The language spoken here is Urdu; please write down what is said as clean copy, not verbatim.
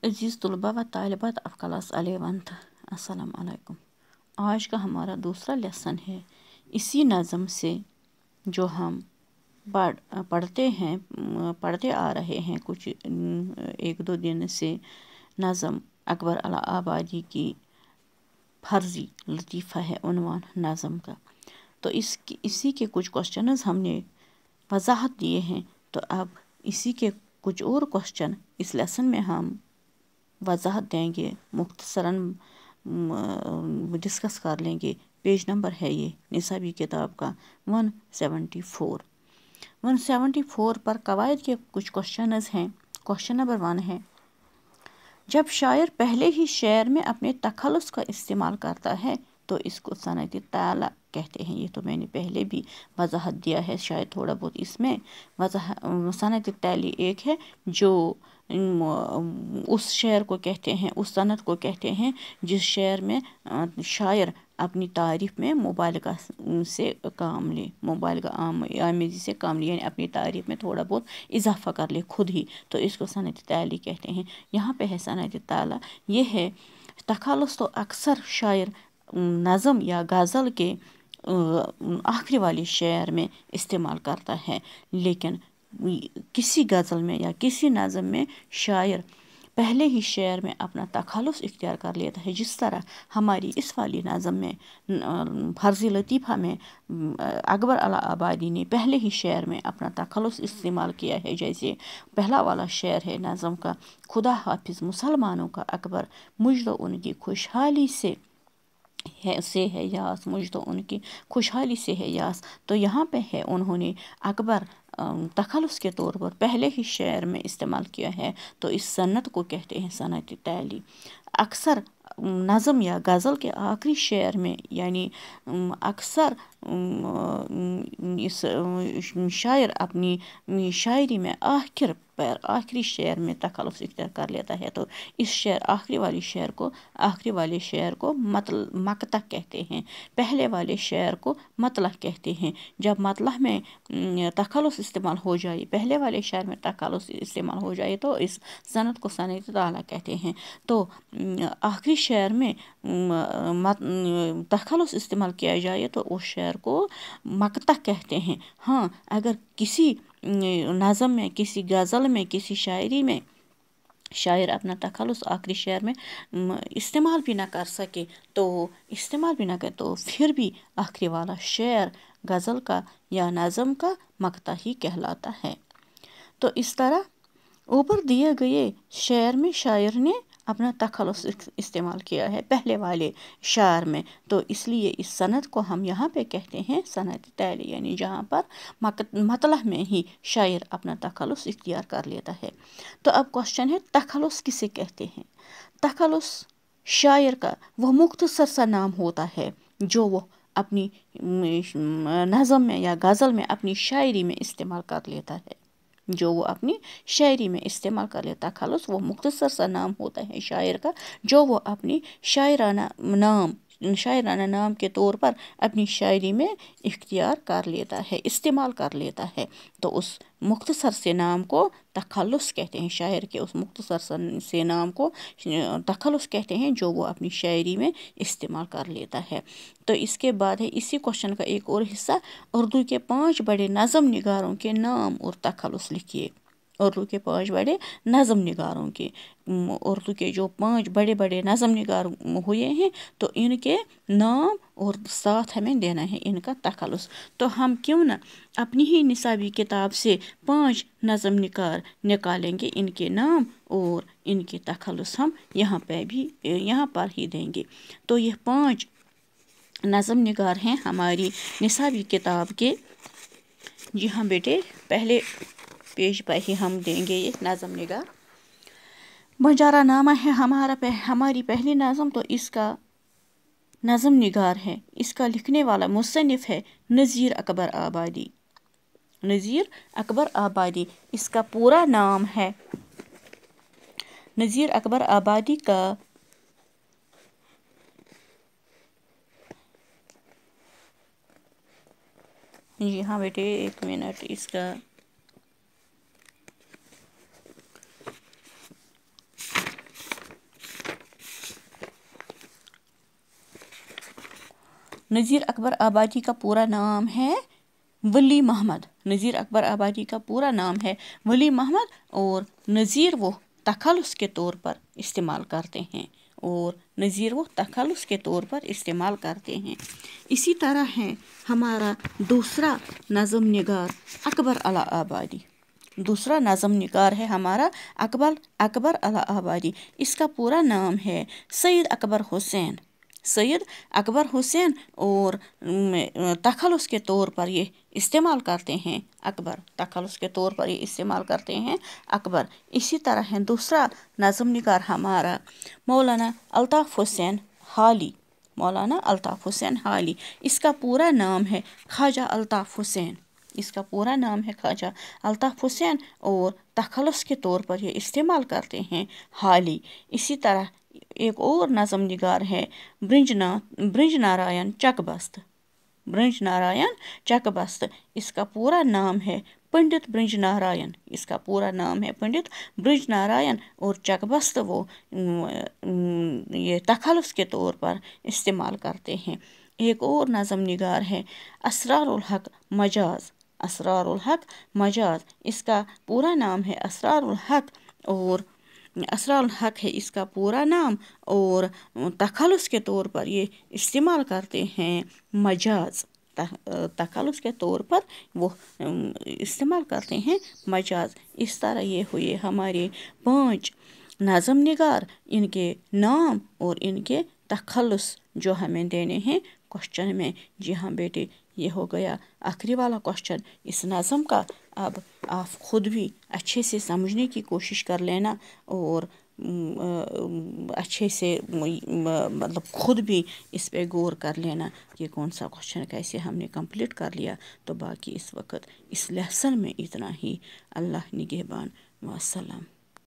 عزیز طلباء و طالبات آف کلاس 11th السلام علیکم۔ آج کا ہمارا دوسرا لیسن ہے اسی نظم سے جو ہم پڑھتے آ رہے ہیں کچھ ایک دو دن سے، نظم اکبر علی آبادی کی فرضی لطیفہ ہے عنوان نظم کا۔ تو اسی کے کچھ کوشچنز ہم نے وضاحت دیے ہیں، تو اب اسی کے کچھ اور کوشچن اس لیسن میں ہم وضاحت دیں گے، مختصراً ڈسکس کر لیں گے۔ پیج نمبر ہے یہ نصابی کتاب کا 174 پر قواعد کے کچھ کوشچنز ہیں۔ کوشچن نمبر 1 ہے، جب شاعر پہلے ہی شعر میں اپنے تخلص کا استعمال کرتا ہے تو اس کو صنعت تعلیٰ کہتے ہیں۔ یہ تو میں نے پہلے بھی وضاحت دیا ہے، شاید تھوڑا بہت اس میں صنعت تعلیٰ ایک ہے جو اس شعر کو کہتے ہیں، اس صنعت کو کہتے ہیں جس شعر میں شاعر اپنی تعریف میں مبالغہ سے کام لے، مبالغہ آمیزی سے کام لے، یعنی اپنی تعریف میں تھوڑا بہت اضافہ کر لے خود ہی، تو اس کو صنعت تعلیٰ کہتے ہیں۔ یہاں پہ ہے صنعت تعلیٰ، یہ ہے تخلص تو اکثر شاعر نظم یا غزل کے آخری والے شعر میں استعمال کرتا ہے، لیکن کسی غزل میں یا کسی نظم میں شاعر پہلے ہی شعر میں اپنا تخلص اختیار کر لیتا ہے، جس طرح ہماری اس والی نظم میں فرضی لطیفہ میں اکبر علی آبادی نے پہلے ہی شعر میں اپنا تخلص استعمال کیا ہے۔ جیسے پہلا والا شعر ہے نظم کا، خدا حافظ مسلمانوں کا اکبر، مجھ ان کی خوشحالی سے ہے یاس، مجھ تو ان کی خوشحالی سے ہے یاس۔ تو یہاں پہ ہے انہوں نے اکبر تخلص کے طور پر پہلے ہی شعر میں استعمال کیا ہے، تو اس صنعت کو کہتے ہیں صنعت تعلیٰ۔ اکثر نظم یا غزل کے آخری شعر میں، یعنی اکثر اس شاعر اپنی شاعری میں آخری شعر میں تخلص اختیار کر لیتا ہے، تو اس آخری والے شعر کو مقطع کہتے ہیں، پہلے والے شعر کو مطلع کہتے ہیں۔ جب مطلع میں تخلص استعمال ہو جائے، پہلے والے شعر میں تخلص استعمال ہو جائے، تو اس صنعت کو صنعت تعلیٰ کہتے ہیں۔ تو آخری شعر میں تخلص استعمال کیا جائے تو اس شعر کو مقطع کہتے ہیں۔ ہاں، اگر کسی نظم میں، کسی غزل میں، کسی شاعری میں شاعر اپنا تخلص آخری شعر میں استعمال بھی نہ کر سکے تو پھر بھی آخری والا شعر غزل کا یا نظم کا مقطع ہی کہلاتا ہے۔ تو اس طرح اوپر دیے گئے شعر میں شاعر نے اپنا تخلص استعمال کیا ہے پہلے والے شعر میں، تو اس لیے اس صنعت کو ہم یہاں پہ کہتے ہیں صنعت تعلیٰ، یعنی جہاں پر مطلع میں ہی شاعر اپنا تخلص اختیار کر لیتا ہے۔ تو اب کوشچن ہے، تخلص کسے کہتے ہیں؟ تخلص شاعر کا وہ مختصر سا نام ہوتا ہے جو وہ اپنی نظم میں یا غزل میں اپنی شاعری میں استعمال کر لیتا ہے، تخلص وہ مختصر سا نام ہوتا ہے شاعر کا جو وہ اپنی شاعرانہ نام کے طور پر اپنی شاعری میں استعمال کر لیتا ہے، تو اس مختصر سے نام کو تخلص کہتے ہیں۔ شاعر کے اس مختصر سے نام کو تخلص کہتے ہیں جو وہ اپنی شاعری میں استعمال کر لیتا ہے۔ تو اس کے بعد ہے اسی کوشچن کا ایک اور حصہ، اردو کے 5 بڑے نظم نگاروں کے نام اور تخلص لکھیے۔ اردو کے 5 بڑے نظم نگاروں کے، اردو کے جو 5 بڑے نظم نگار ہوئے ہیں، تو ان کے نام اور ساتھ ہمیں دینا ہے ان کا تخلص۔ تو ہم کیوں نہ اپنی ہی نصابی کتاب سے 5 نظم نگار نکالیں گے، ان کے نام اور ان کے تخلص ہم یہاں پر ہی دیں گے۔ تو یہ 5 نظم نگار ہیں ہماری نصابی کتاب کے۔ جی ہاں بیٹے، پہلے پیج پر ہی ہم دیں گے یہ نظم نگار۔ بنجارہ نامہ ہے ہماری پہلی نظم، تو اس کا نظم نگار ہے، اس کا لکھنے والا مصنف ہے نذیر اکبر آبادی۔ اس کا پورا نام ہے نذیر اکبر آبادی کا جی ہاں بیٹے، ایک منٹ، اس نذیر اکبر آبادی کا پورا نام ہے ولی محمد. نذیر اکبر آبادی کا پورا نام ہے ولی محمد، اور نذیر وہ تخلص کے طور پر استعمال کرتے ہیں، اور نذیر وہ تخلص کے طور پر استعمال کرتے ہیں. اسی طرح ہے ہمارا دوسرا نظم نگار اکبر الہ آبادی. دوسرا نظم نگار ہے ہمارا اکبر الہ آبادی. اس کا پورا نام ہے سید اکبر حسین. سید اکبر حسین، اور تخلص کے طور پر یہ استعمال کرتے ہیں اکبر. تخلص کے طور پر یہ استعمال کرتے ہیں اکبر. اسی طرح ہے دوسرا نظم نگار ہمارا مولانا الطاف حسین حالی. مولانا الطاف حسین حالی. اس کا پورا نام ہے خواجہ الطاف حسین. اس کا پورا نام ہے خواجہ الطاف حسین، اور تخلص کے طور پر یہ استعمال کرتے ہیں حالی. اسی طرح ایک اور نظم نگار ہے برنج نارائن چک بست. برنج نارائن چک بست. اس کا پورا نام ہے پنڈت برنج نارائن. اس کا پورا نام ہے پنڈت برنج نارائن، اور چک بست وہ یہ تخلص کے طور پر استعمال کرتے ہیں. ایک اور نظم نگار ہے اسرار الحق مجاز. اسرار الحق مجاز. اس کا پورا نام ہے اسرار الحق، اور اسرار الحق ہے اس کا پورا نام، اور تخلص کے طور پر یہ استعمال کرتے ہیں مجاز. تخلص کے طور پر وہ استعمال کرتے ہیں مجاز. اس طرح یہ ہوئے ہمارے 5 نظم نگار، ان کے نام اور ان کے تخلص جو ہمیں دینے ہیں کوشچن میں. جی ہاں بیٹے، یہ ہو گیا آخری والا کوشچن اس نظم کا. اب آپ خود بھی اچھے سے سمجھنے کی کوشش کر لینا، اور اچھے سے مطلب خود بھی اس پہ غور کر لینا کہ کون سا کوشچن کیسے ہم نے کمپلیٹ کر لیا. تو باقی اس وقت اس لیسن میں اتنا ہی. اللہ نگہبان، والسلام.